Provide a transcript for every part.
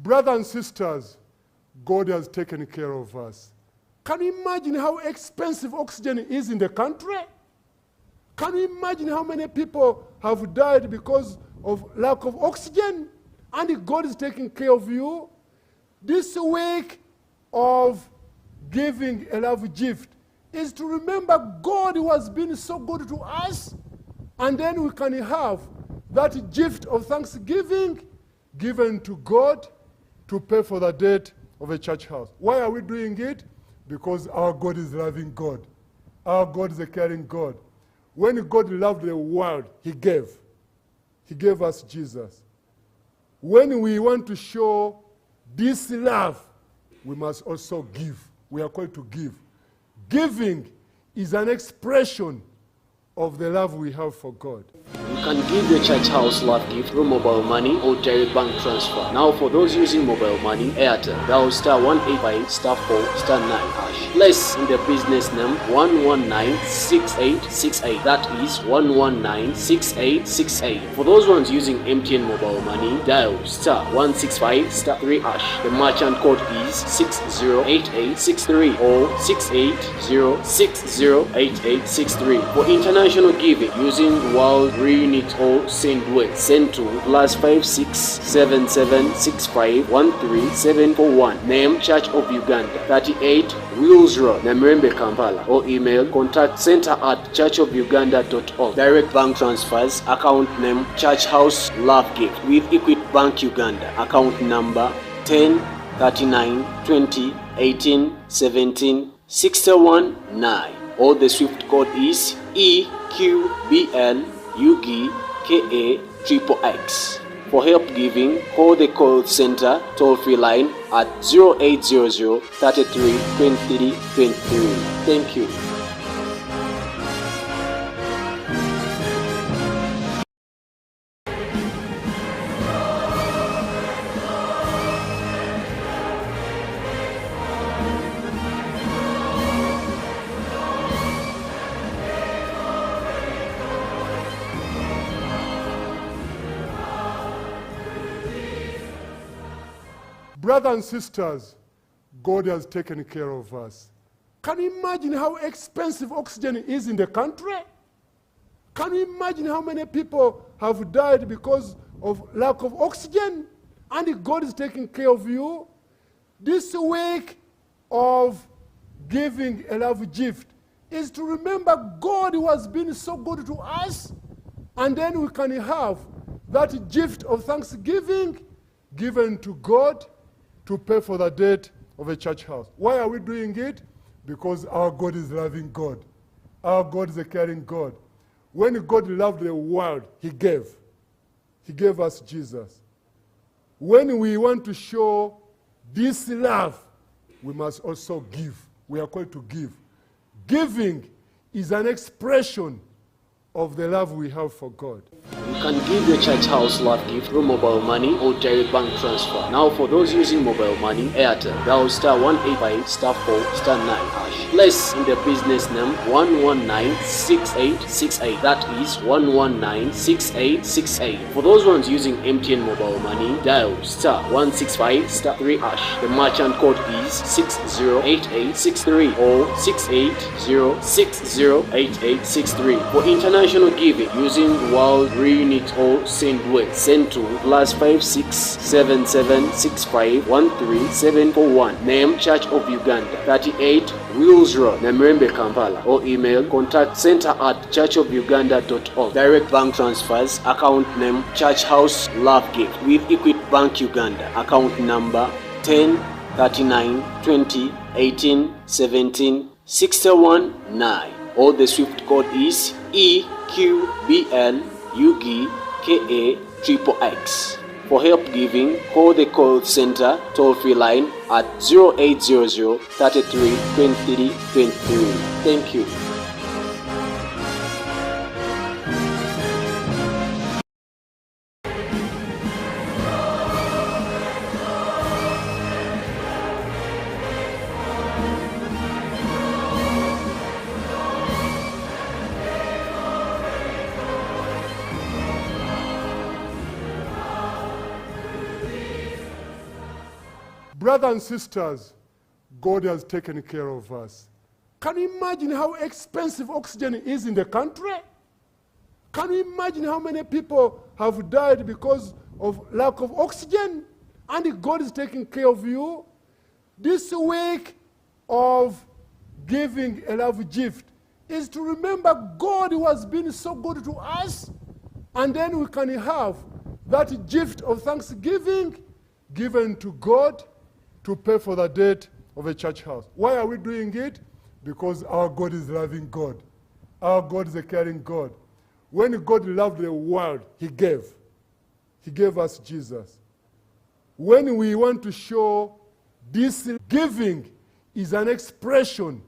Brothers and sisters, God has taken care of us. Can you imagine how expensive oxygen is in the country? Can you imagine how many people have died because of lack of oxygen? And God is taking care of you. This week of giving a love gift is to remember God who has been so good to us. And then we can have that gift of thanksgiving given to God to pay for the debt of a church house. Why are we doing it? Because our God is loving God. Our God is a caring God. When God loved the world, He gave. He gave us Jesus. When we want to show this love, we must also give. We are called to give. Giving is an expression of the love we have for God. You can give your church house love gift through mobile money or direct bank transfer. Now for those using mobile money, Airtel, dial *185 *4 *9 hash. Place in the business name 1196868. That is 1196868. For those ones using MTN mobile money, dial *165 *3 hash. The merchant code is 608863 or 680608863. For international giving using World Reunite or Sendway, send to +5677651371. Name Church of Uganda, 38 Wheels Road, Namirembe, Kampala, or email contact@churchofuganda.org. Direct bank transfers, account name Church House Love Gift with Equity Bank Uganda, account number 103920181761 or the SWIFT code is EQBLUGKAXXX. For help giving, call the call center toll-free line at 0800 33 23 23. Thank you. Brothers and sisters, God has taken care of us. Can you imagine how expensive oxygen is in the country? Can you imagine how many people have died because of lack of oxygen? And God is taking care of you. This week of giving a love gift is to remember God who has been so good to us. And then we can have that gift of thanksgiving given to God to pay for the debt of a church house. Why are we doing it? Because our God is loving God. Our God is a caring God. When God loved the world, He gave. He gave us Jesus. When we want to show this love, we must also give. We are called to give. Giving is an expression of the love we have for God. You can give your church house love gift through mobile money or direct bank transfer. Now for those using mobile money, Airtel, dial *185 *4 *9 hash. Place in the business name 1196868. That is 1196868. For those ones using MTN mobile money, dial *165 *3 hash. The merchant code is 608863 or 680608863. For international giving using World Reunite or Sendway, send to +5677651371. Name Church of Uganda, 38 Wheels Road, Namirembe, Kampala, or email contact@churchofuganda.org. Direct bank transfers, account name Church House Love Gift with Equity Bank Uganda, account number 103920181761 or the SWIFT code is EQBLUGKAXXX. For help giving, call the call center toll-free line at 0800 33 23 23. Thank you. Brothers and sisters, God has taken care of us. Can you imagine how expensive oxygen is in the country? Can you imagine how many people have died because of lack of oxygen? And God is taking care of you. This week of giving a love gift is to remember God who has been so good to us, and then we can have that gift of thanksgiving given to God to pay for the debt of a church house. Why are we doing it? Because our God is loving God. Our God is a caring God. When God loved the world, He gave. He gave us Jesus. When we want to show this giving is an expression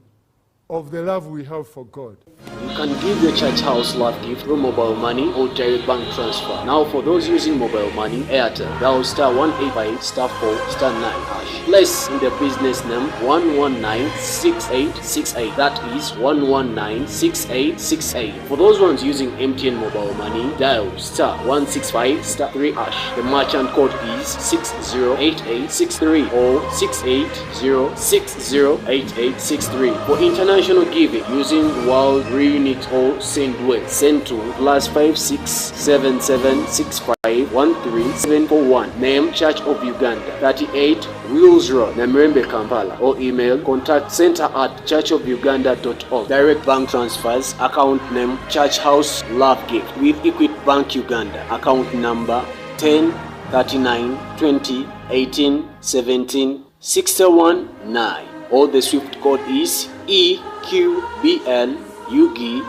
of the love we have for God. You can give your church house love gift through mobile money or direct bank transfer. Now for those using mobile money, Airtel, dial *185 *4 *9 hash. Place in the business name 1196868. That is 1196868. For those ones using MTN mobile money, dial *165 *3 hash. The merchant code is 608863 or 680608863. For international giving using World Reunite or Sendway, send to +5677651371. Name Church of Uganda, 38 Wheels Road, Namrembe, Kampala, or email contact@churchofuganda.org. Direct bank transfers, account name Church House Love Gift with Equity Bank Uganda, account number 103920181761 or the SWIFT code is EQBLUGKA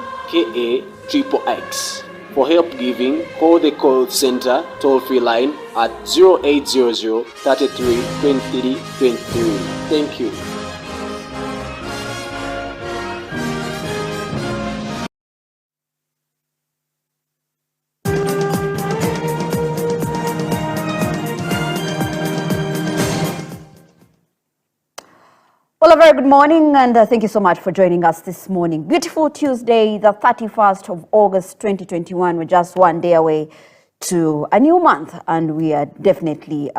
XXX. For help giving, call the call center toll-free line at 0800 33 23 23. Thank you. Well, a very good morning, and thank you so much for joining us this morning. Beautiful Tuesday, the 31st of August 2021. We're just one day away to a new month, and we are definitely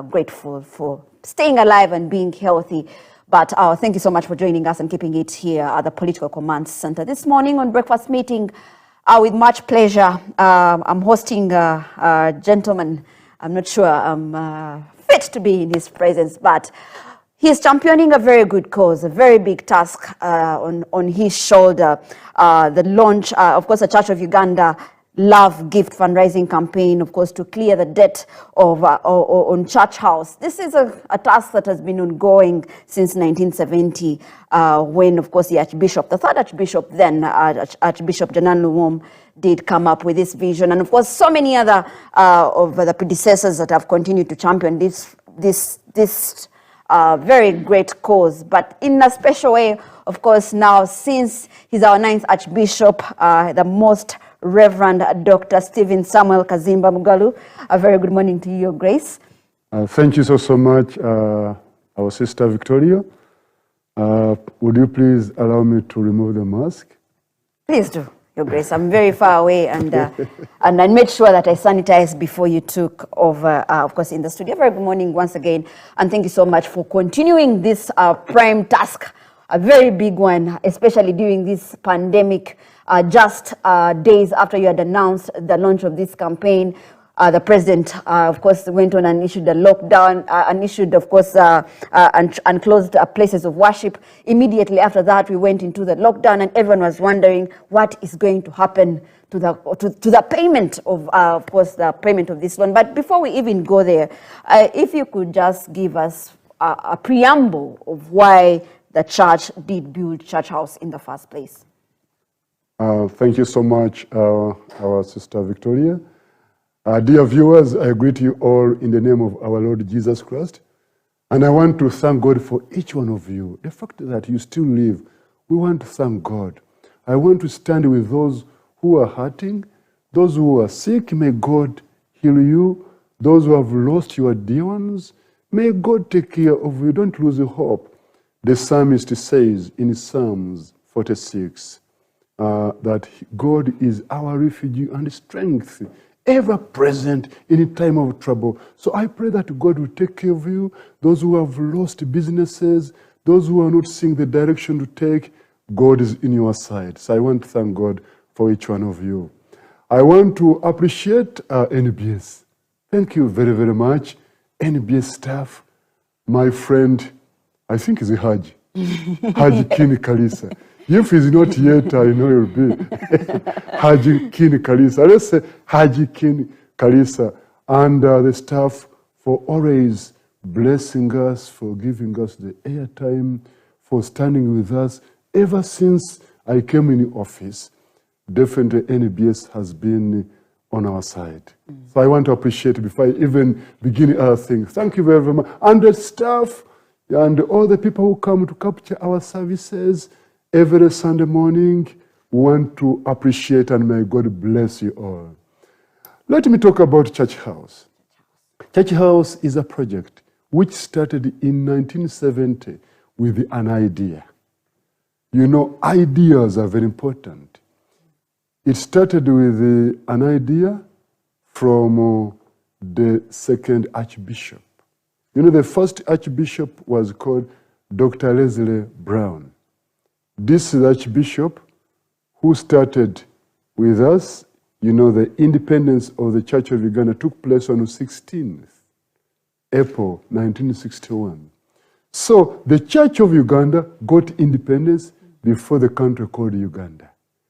grateful for staying alive and being healthy. But thank you so much for joining us and keeping it here at the Political Command Center. This morning on Breakfast Meeting, with much pleasure, I'm hosting a gentleman. I'm not sure I'm fit to be in his presence, but he's championing a very good cause, a very big task on his shoulder. The launch, of course, the Church of Uganda Love Gift fundraising campaign, of course, to clear the debt of on Church House. This is a task that has been ongoing since 1970, when, of course, the Archbishop, the third Archbishop then, Archbishop Janan Luwum, did come up with this vision. And, of course, so many other of the predecessors that have continued to champion this very great cause. But in a special way, of course, now, since he's our 9th Archbishop, the Most Reverend Dr. Stephen Samuel Kaziimba Mugalu. A very good morning to you, Your Grace. Thank you so much, our sister Victoria. Would you please allow me to remove the mask? Please do, Your Grace. I'm very far away, and and I made sure that I sanitized before you took over, of course, in the studio. Very good morning once again, and thank you so much for continuing this prime task, a very big one, especially during this pandemic. Just days after you had announced the launch of this campaign, the president, of course, went on and issued a lockdown, and issued, of course, and closed places of worship. Immediately after that, we went into the lockdown, and everyone was wondering what is going to happen to the payment of course, the payment of this loan. But before we even go there, if you could just give us a preamble of why the church did build Church House in the first place. Thank you so much, our sister Victoria. Dear viewers, I greet you all in the name of our Lord Jesus Christ. And I want to thank God for each one of you. The fact that you still live, we want to thank God. I want to stand with those who are hurting, those who are sick. May God heal you. Those who have lost your dear ones, may God take care of you. Don't lose hope. The psalmist says in Psalms 46, that God is our refuge and strength, ever present in time of trouble. So I pray that God will take care of you, those who have lost businesses, those who are not seeing the direction to take, God is in your side. So I want to thank God for each one of you. I want to appreciate NBS. Thank you very, very much. NBS staff, my friend, I think he's Haji. Haji Kini Kalisa. If he's not yet, I know he'll be. Haji Kini Kalisa. Let's say Haji Kini Kalisa. And the staff for always blessing us, for giving us the airtime, for standing with us. Ever since I came in office, definitely NBS has been on our side. So I want to appreciate before I even begin other things. Thank you very, very much. And the staff and all the people who come to capture our services every Sunday morning, we want to appreciate and may God bless you all. Let me talk about Church House. Church House is a project which started in 1970 with an idea. You know, ideas are very important. It started with an idea from the second Archbishop. You know, the first Archbishop was called Dr. Leslie Brown. This is the Archbishop who started with us. You know, the independence of the Church of Uganda took place on the 16th April 1961. So the Church of Uganda got independence before the country called Uganda.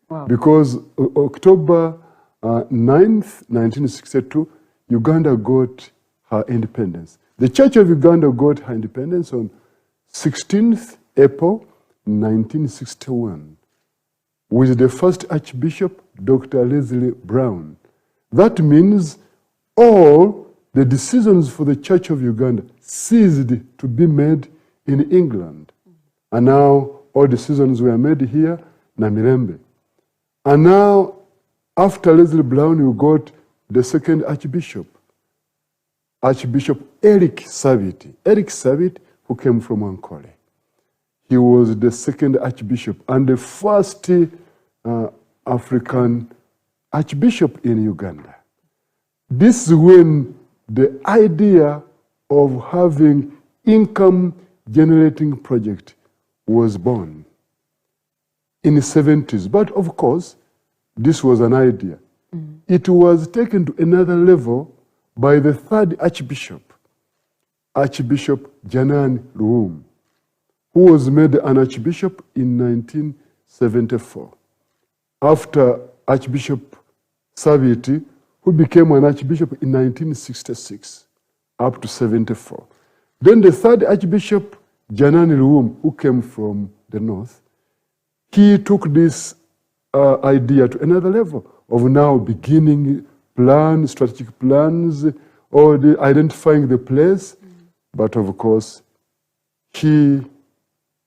Wow. Because October 9th, 1962, Uganda got her independence. The Church of Uganda got her independence on 16th April 1961 with the first Archbishop, Dr. Leslie Brown. That means all the decisions for the Church of Uganda ceased to be made in England. And now all decisions were made here, Namirembe. And now, after Leslie Brown, we got the second Archbishop, Archbishop Eric Savit. Eric Savit, who came from Ankole. He was the second Archbishop and the first African Archbishop in Uganda. This is when the idea of having income-generating project was born in the 70s. But of course, this was an idea. It was taken to another level by the third Archbishop, Archbishop Janan Luwum, who was made an Archbishop in 1974. After Archbishop Saviti, who became an Archbishop in 1966, up to 74. Then the third Archbishop, Janan Luwum, who came from the north, he took this idea to another level of now beginning plans, strategic plans, or identifying the place. But of course, he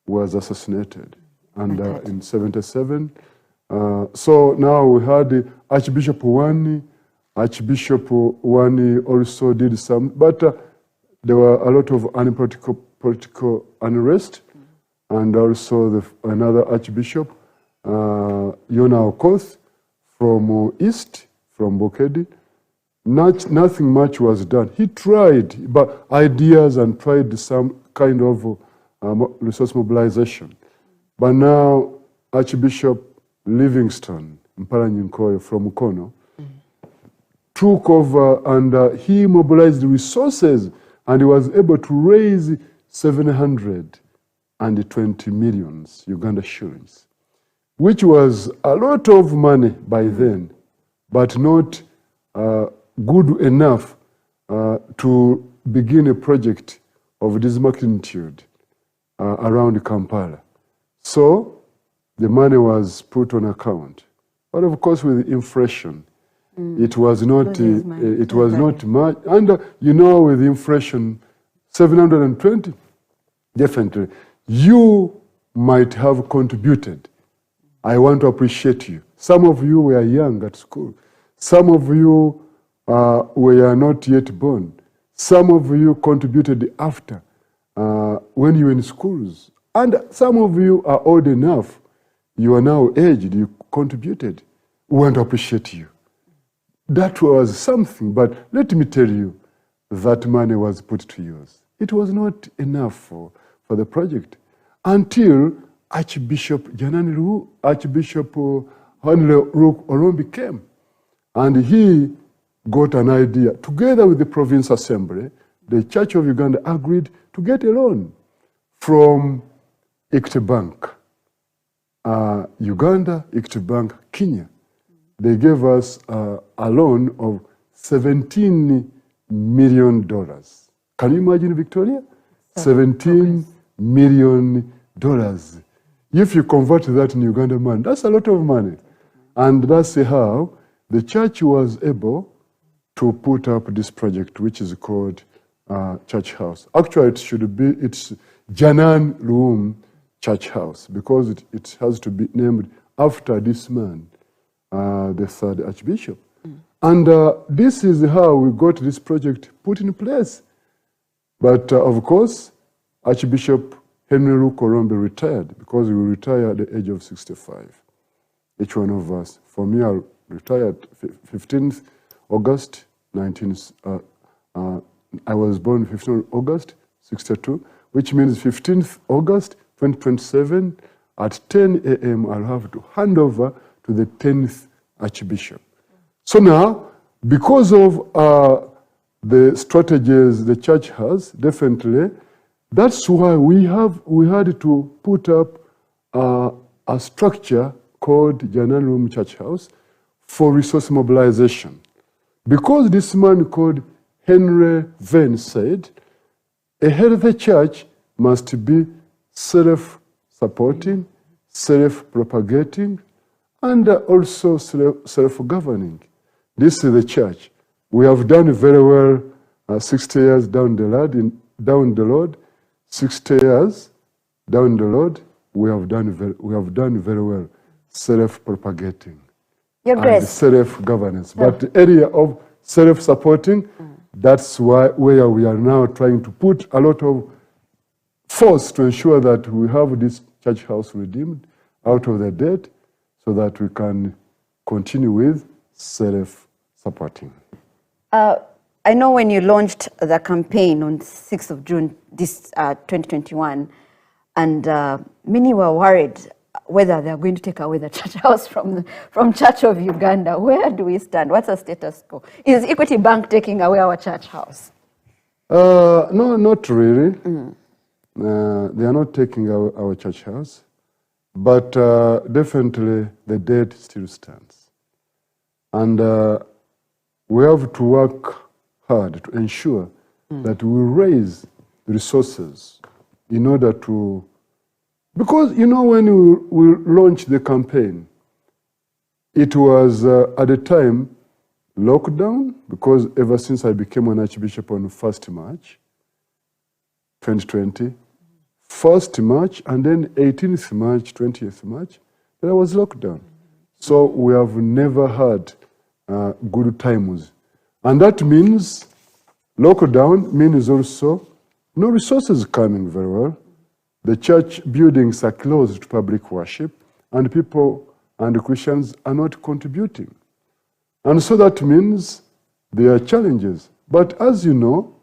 was assassinated in 77. So now we had Archbishop Wani. Archbishop Wani also did some, but there were a lot of political unrest. And also another Archbishop, Yona Okoth, from East, from Bokedi. Nothing much was done. He tried but ideas and tried some kind of resource mobilization. But now Archbishop Livingstone, Mpalanyi from Mukono, took over and he mobilized resources and he was able to raise 720 million Uganda shillings, which was a lot of money by then, but not good enough to begin a project of this magnitude around Kampala. So the money was put on account. But of course with inflation, it was not much. And you know, with inflation, 720, definitely. You might have contributed. I want to appreciate you. Some of you were young at school. Some of you were not yet born. Some of you contributed after, when you were in schools. And some of you are old enough. You are now aged. You contributed. We want to appreciate you. that was something. But let me tell you, that money was put to use. It was not enough for the project until Archbishop Archbishop Henry Orombi came, and he got an idea. Together with the Province Assembly, the Church of Uganda agreed to get a loan from Equity Bank, Uganda, Equity Bank, Kenya. They gave us a loan of $17 million. Can you imagine, Victoria? $17 million. If you convert that in Uganda money, that's a lot of money. And that's how the church was able to put up this project, which is called Church House. Actually, it's Janan Luum Church House, because it has to be named after this man, the third Archbishop. And this is how we got this project put in place. But of course, Archbishop Henry Orombi retired, because we retired at the age of 65. Each one of us. For me, I retired 15th August 19. I was born 15th August 62, which means 15th August 2027 at 10 a.m. I'll have to hand over to the 10th Archbishop. So now, because of the strategies the church has, definitely, that's why we had to put up a structure called Janan Luum Church House for resource mobilization. Because this man called Henry Venn said, a healthy church must be self-supporting, self-propagating, and also self-governing. This is the church. We have done very well 60 years down the road. 60 years down the road, we have done very well self-propagating and self-governance. But the area of self-supporting, that's where we are now trying to put a lot of force to ensure that we have this church house redeemed out of the debt, so that we can continue with self-supporting. I know when you launched the campaign on 6th of June, this 2021, and many were worried whether they're going to take away the church house from Church of Uganda. Where do we stand? What's the status quo? Is Equity Bank taking away our church house? No, not really. They are not taking our church house, but definitely the debt still stands. And we have to work hard to ensure that we raise resources in order to, because when we launched the campaign, it was at the time lockdown, because ever since I became an Archbishop on 1st March 2020, 1st March and then 18th March, 20th March, there was lockdown. So we have never had good times. And that means lockdown means also no resources coming very well. The church buildings are closed to public worship, and people and Christians are not contributing. And so that means there are challenges. But as you know,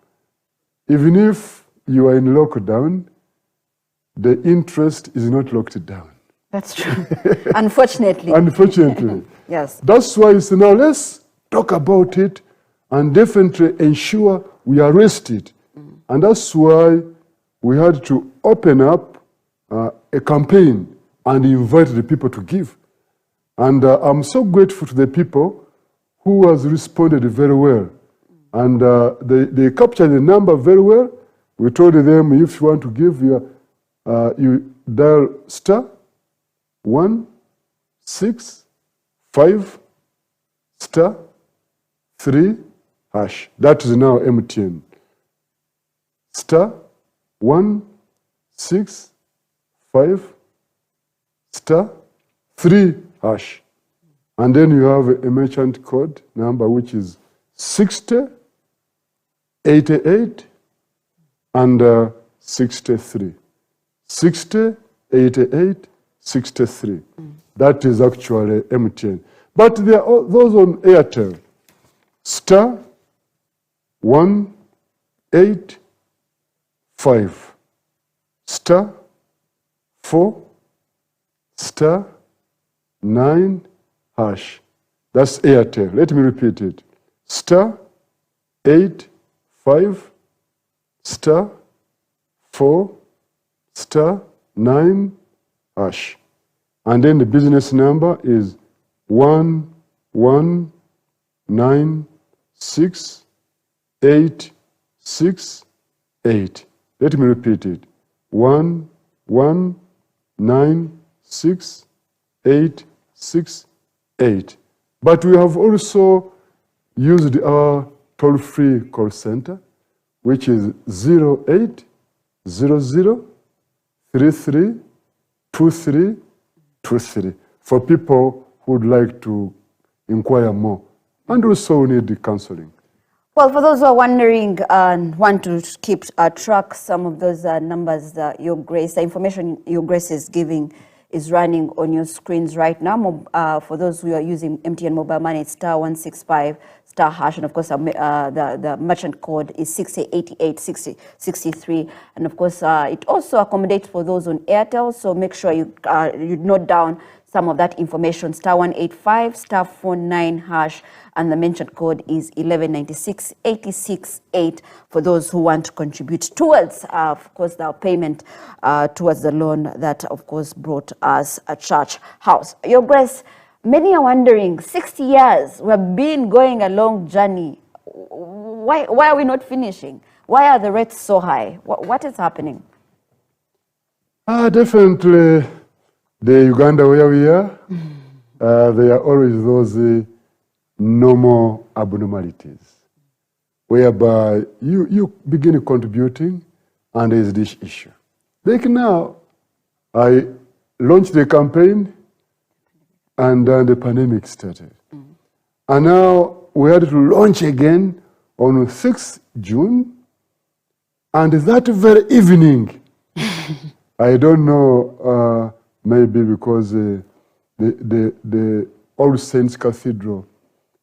even if you are in lockdown, the interest is not locked down. That's true. Unfortunately. Unfortunately. Yes. That's why it's now let's talk about it and definitely ensure we arrest it. And that's why we had to open up a campaign and invite the people to give. And I'm so grateful to the people who has responded very well. And they captured the number very well. We told them, if you want to give, you dial *165*3#. That is now MTN. *165*3#. And then you have a merchant code number, which is 6088 and 63. 6088 63. That is actually MTN. But there are those on Airtel. star 185 star 4 star 9 hash. That's Airtel. Let me repeat it. Star 85 star 4 star 9 hash. And then the business number is 119688. Let me repeat it. 119688. But we have also used our toll-free call center, which is 0800-332323 for people who would like to inquire more. And also need the counseling. Well, for those who are wondering and want to keep track some of those numbers that Your Grace, the information Your Grace is giving is running on your screens right now. For those who are using MTN Mobile Money, it's star 165 star hash, and of course the merchant code is 688863. And of course it also accommodates for those on Airtel, so make sure you note down some of that information. Star 185 star 49 hash, and the mentioned code is 11968668 for those who want to contribute towards, of course, the payment towards the loan that, of course, brought us a church house. Your Grace, many are wondering, 60 years, we've been going a long journey. Why are we not finishing? Why are the rates so high? What is happening? Definitely, the Uganda where we are, there are always those normal abnormalities, whereby you begin contributing and there is this issue. Like now, I launched the campaign and then the pandemic started. And now we had to launch again on 6th June, and that very evening, I don't know, maybe because the All Saints Cathedral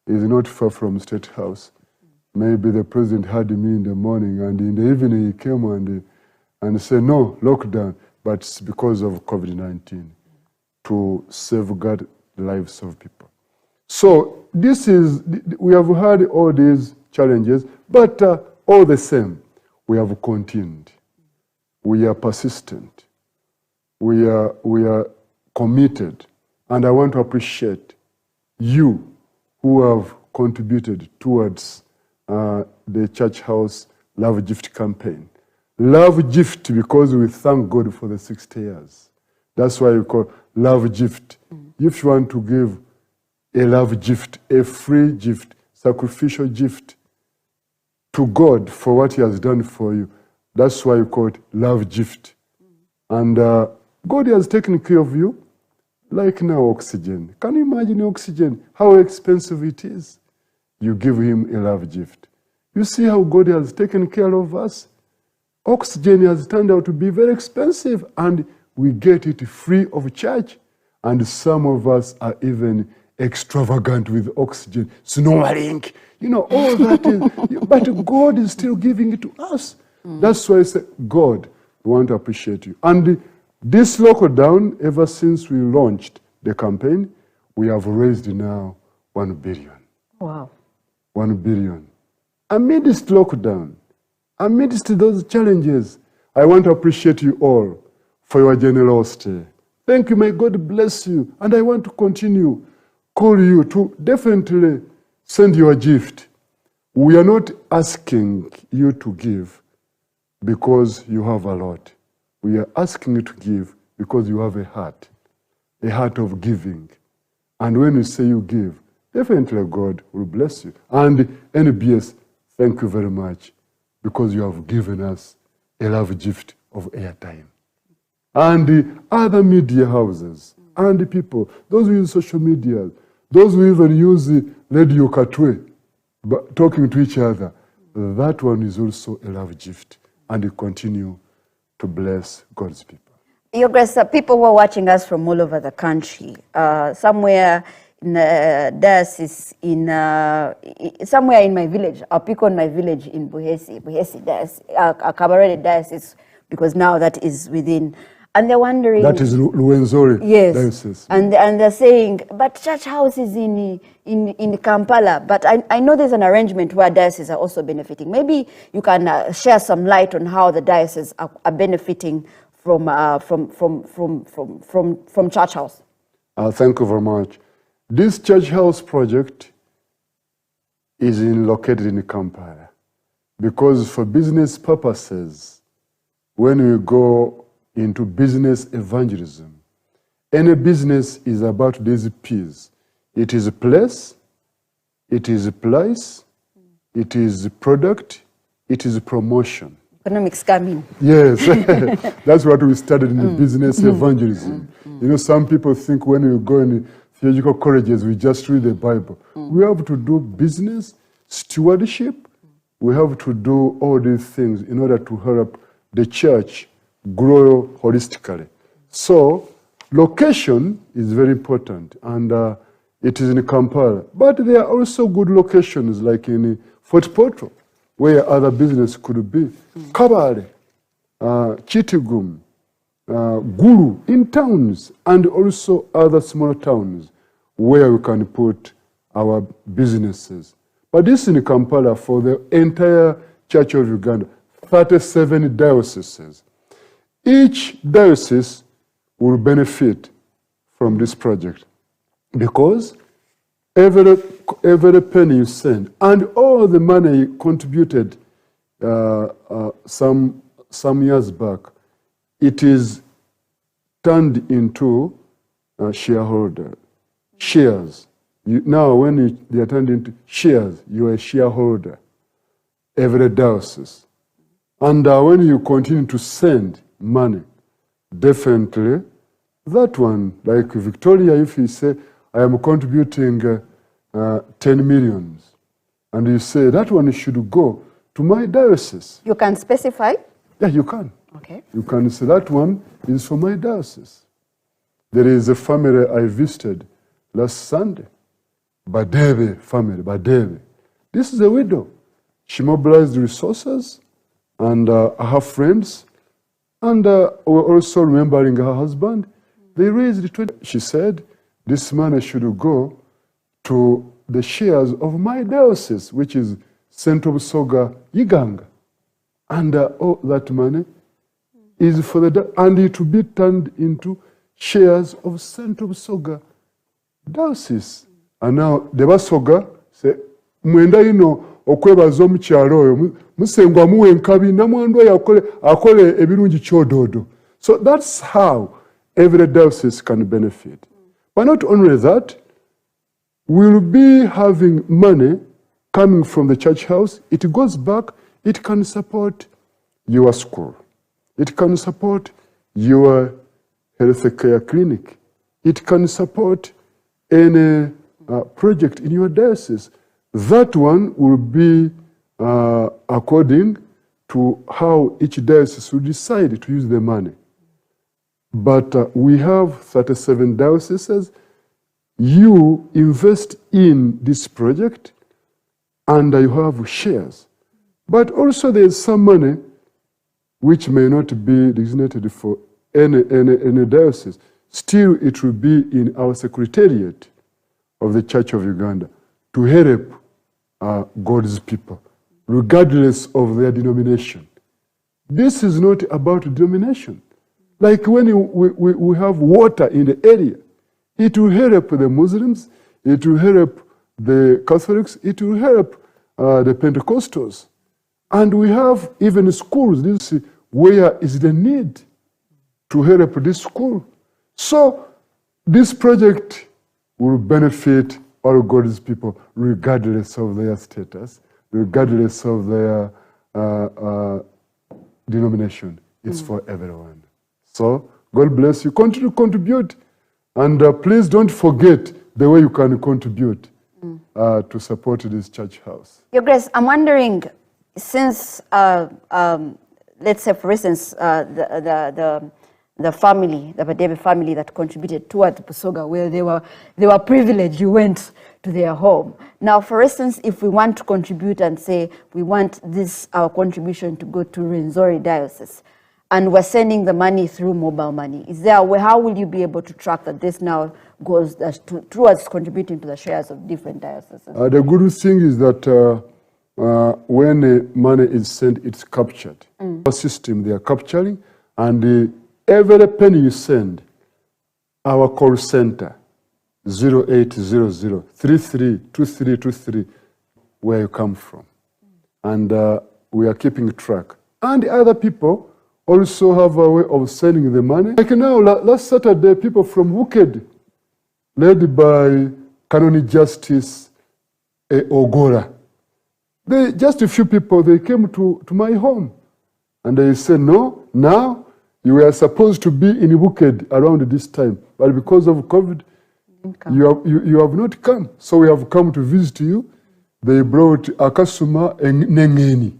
is not far from State House. Maybe the president had me in the morning, and in the evening he came and said, no, lockdown, but it's because of COVID-19, to safeguard the lives of people. So we have had all these challenges, but all the same, we have continued. We are persistent. We are committed. And I want to appreciate you who have contributed towards the Church House Love Gift campaign. Love Gift because we thank God for the 60 years. That's why we call Love Gift. If you want to give a love gift, a free gift, sacrificial gift to God for what He has done for you, that's why we call it Love Gift. And God has taken care of you. Like now, oxygen. Can you imagine oxygen? How expensive it is? You give Him a love gift. You see how God has taken care of us? Oxygen has turned out to be very expensive, and we get it free of charge. And some of us are even extravagant with oxygen, snoring, all that is, but God is still giving it to us. That's why I say, God, we want to appreciate you. And this lockdown, ever since we launched the campaign, we have raised now 1 billion. Wow. 1 billion. Amidst lockdown, amidst those challenges, I want to appreciate you all for your generosity. Thank you, may God bless you. And I want to continue, call you to definitely send your gift. We are not asking you to give because you have a lot. We are asking you to give because you have a heart of giving. And when you say you give, definitely God will bless you. And NBS, thank you very much because you have given us a love gift of airtime. And the other media houses and the people, those who use social media, those who even use the radio Katwe, but talking to each other, that one is also a love gift. And you continue to bless God's people. Your Grace, people who are watching us from all over the country, somewhere in a diocese in somewhere in my village. I'll pick on my village in Buhesi diocese, Kabarole diocese, because now that is within. And they're wondering. That is Luwenzori diocese. And they're saying, but church house is in Kampala. But I know there's an arrangement where dioceses are also benefiting. Maybe you can share some light on how the dioceses are benefiting from church house. Thank you very much. This church house project is located in Kampala because for business purposes, when we go into business evangelism, any business is about these P's. It is a place, it is a price, it is a product, it is a promotion. Economics coming. Yes, that's what we studied in business evangelism. You know, some people think when we go in theological colleges, we just read the Bible. We have to do business, stewardship. We have to do all these things in order to help the church grow holistically. So, location is very important, and it is in Kampala. But there are also good locations, like in Fort Portal, where other business could be. Kabale, Chitigum, Gulu, in towns, and also other small towns where we can put our businesses. But this is in Kampala for the entire Church of Uganda, 37 dioceses. Each diocese will benefit from this project because every penny you send and all the money you contributed some years back, it is turned into shares. Now, when they are turned into shares, you are a shareholder, every diocese. And when you continue to send money, definitely, that one, like Victoria, if you say, I am contributing 10 million, and you say, that one should go to my diocese. You can specify? Yeah, you can. Okay. You can say, that one is for my diocese. There is a family I visited last Sunday, Badebe family, Badebe. This is a widow. She mobilized resources, and I have friends, and we're also remembering her husband. They raised the 20. She said, this money should go to the shares of my diocese, which is Central Busoga, Iganga. And all that money is for the, and it will be turned into shares of Central Busoga diocese. And now, the Basoga say, mwenda ino okwebaza omukyalo oyo musengwa muwe enkabi namwandu oyo akole ebirungi kyododo. So that's how every diocese can benefit. But not only that, we'll be having money coming from the church house. It goes back, it can support your school. It can support your health care clinic. It can support any project in your diocese. That one will be according to how each diocese will decide to use the money. But we have 37 dioceses. You invest in this project and you have shares. But also there is some money which may not be designated for any diocese. Still, it will be in our secretariat of the Church of Uganda to help God's people, regardless of their denomination. This is not about denomination. Like when we have water in the area, it will help the Muslims, it will help the Catholics, it will help the Pentecostals. And we have even schools, this is where is the need to help this school. So this project will benefit all God's people, regardless of their status, regardless of their denomination. It's for everyone. So God bless you. Continue to contribute. And please don't forget the way you can contribute to support this church house. Your Grace, I'm wondering, since, let's say, for instance, the the family, the Badebe family that contributed towards Busoga, where they were privileged, you went to their home. Now, for instance, if we want to contribute and say we want this, our contribution to go to Rwenzori Diocese, and we're sending the money through mobile money, is there a way, how will you be able to track that this now goes towards contributing to the shares of different dioceses? The good thing is that when money is sent, it's captured. Our system, they are capturing, and every penny you send, our call center, 0800-332323, where you come from. And we are keeping track. And the other people also have a way of sending the money. Like now, last Saturday, people from Wuked, led by Canon Justice Ogora, just a few people, they came to my home. And they said, no, now you were supposed to be in Wuked around this time. But because of COVID, you have not come. So we have come to visit you. They brought akasuma nengeni.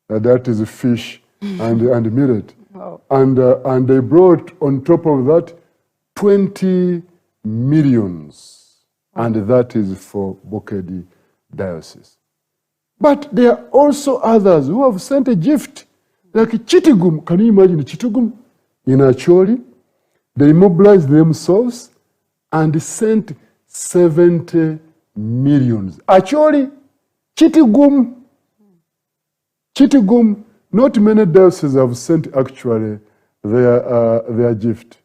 That is a fish and millet. Wow. And they brought on top of that 20 millions. And that is for Bokedi Diocese. But there are also others who have sent a gift. Like Chitigum, can you imagine Chitigum in Acholi? They mobilized themselves and sent 70 millions. Acholi, Chitigum, not many dioceses have sent actually their gift.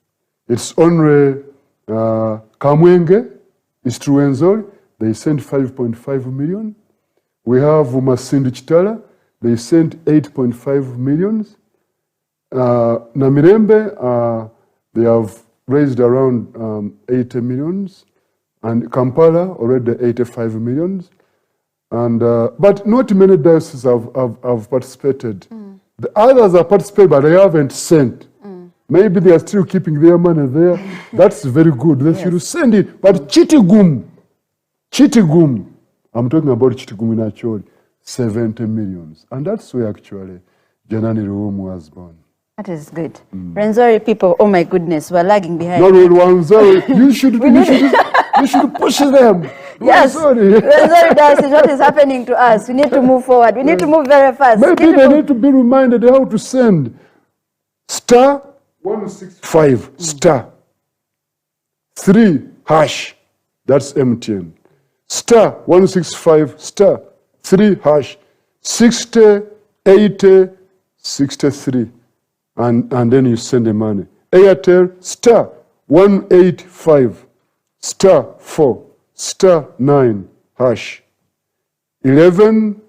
It's only Kamwenge, it's Rwenzori, they sent 5.5 million. We have Masindi Chitala, they sent 8.5 millions. Namirembe, they have raised around 80 millions. And Kampala, already 85 millions. And, but not many dioceses have participated. The others have participated, but they haven't sent. Maybe they are still keeping their money there. That's very good. They should send it. But Chitigum, I'm talking about Chitigum in Acholi, 70 millions. And that's where actually Janani Ruomu was born. That is good. Rwenzori people, oh my goodness, we're lagging behind. No, Rwenzori, you should push them. Yes, Rwenzori Diocese, what is happening to us? We need to move forward. We need to move very fast. Maybe they need to be reminded how to send *165 *3#. That's MTN. *165 *3#. 60 80 63. And then you send the money. Airtel *185 *4 *9#. 11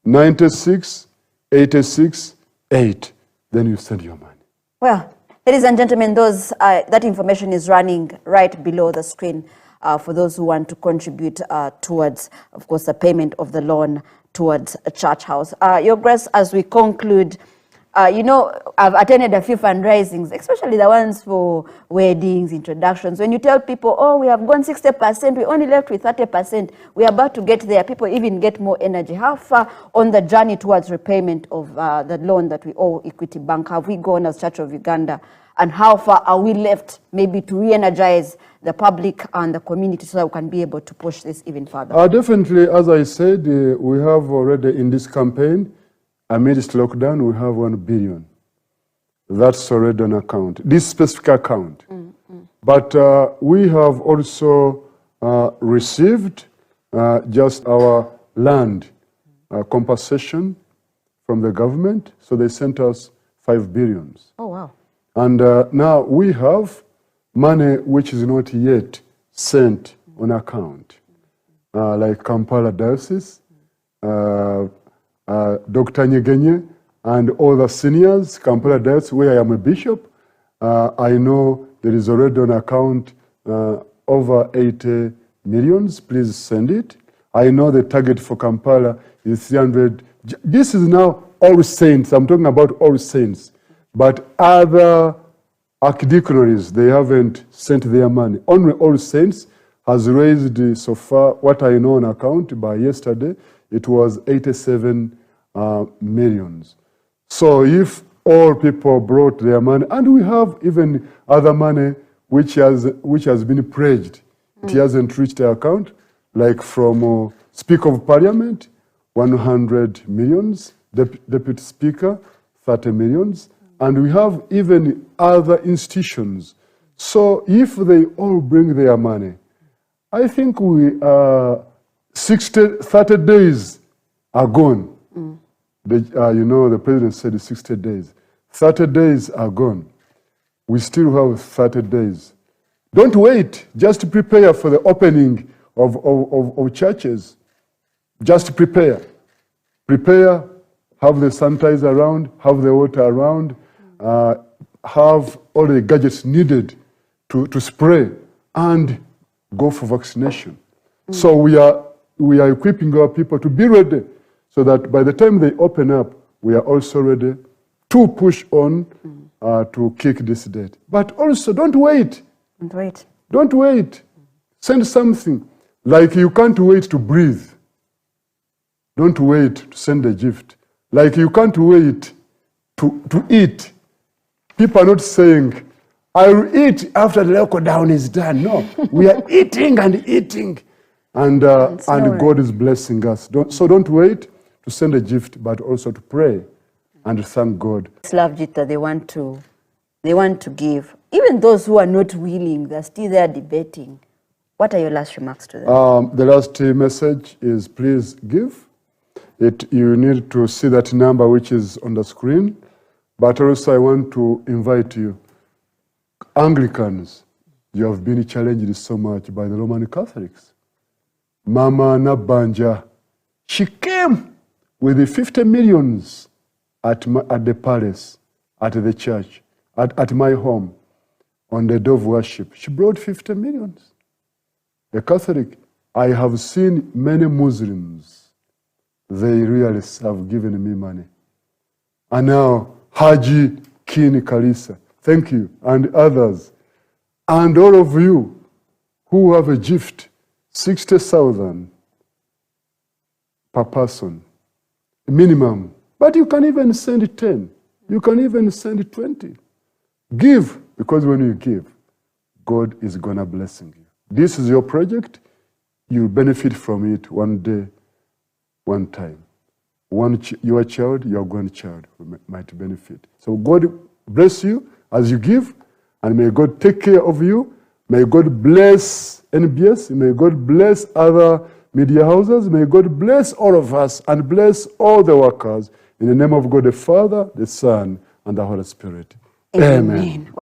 96 86 8. Then you send your money. Well, ladies and gentlemen, that information is running right below the screen for those who want to contribute towards, of course, the payment of the loan towards a church house. Your Grace, as we conclude, you know, I've attended a few fundraisings, especially the ones for weddings, introductions. When you tell people, oh, we have gone 60%, we only left with 30%, we're about to get there, people even get more energy. How far on the journey towards repayment of the loan that we owe Equity Bank have we gone as Church of Uganda? And how far are we left maybe to re-energize the public and the community so that we can be able to push this even further? Definitely, as I said, we have already in this campaign, amidst lockdown, we have 1 billion. That's already an account, this specific account. But we have also received just our land compensation from the government. So they sent us 5 billion. Oh, wow. And now we have money which is not yet sent on account, like Kampala Diocese, Dr. Nyegenye, and all the seniors, Kampala Diocese, where I am a bishop. I know there is already on account over 80 millions. Please send it. I know the target for Kampala is 300. This is now All Saints. I'm talking about All Saints. But other archdeaconries, they haven't sent their money. Only All Saints has raised so far, what I know on account by yesterday, it was 87 millions. So if all people brought their money, and we have even other money which has been pledged. It hasn't reached our account, like from Speaker of Parliament, 100 millions, Deputy Speaker, 30 millions, and we have even other institutions. So if they all bring their money, I think 30 days are gone. The president said 60 days. 30 days are gone. We still have 30 days. Don't wait. Just prepare for the opening of churches. Just prepare. Prepare, have the sanitizer around, have the water around, have all the gadgets needed to spray, and go for vaccination. So we are equipping our people to be ready, so that by the time they open up, we are also ready to push on to kick this date. But also, don't wait. Don't wait. Don't wait. Send something. Like you can't wait to breathe. Don't wait to send a gift. Like you can't wait to eat. People are not saying, I will eat after the lockdown is done. No, we are eating and eating. And God is blessing us. Don't wait to send a gift, but also to pray and to thank God. Love Jita, they want to give. Even those who are not willing, they're still there debating. What are your last remarks to them? The last message is please give. You need to see that number which is on the screen. But also I want to invite you, Anglicans, you have been challenged so much by the Roman Catholics. Mama Nabanja, she came with the 50 millions at the palace, at the church, at my home, on the day of worship. She brought 50 millions. A Catholic, I have seen many Muslims, they really have given me money. And now, Haji Kini Kalisa, thank you, and others. And all of you who have a gift, 60,000 per person, minimum. But you can even send 10. You can even send 20. Give, because when you give, God is gonna blessing you. This is your project. You'll benefit from it one day, one time. Your child, your grandchild might benefit. So God bless you as you give, and may God take care of you. May God bless NBS. May God bless other media houses. May God bless all of us and bless all the workers. In the name of God the Father, the Son, and the Holy Spirit. Amen.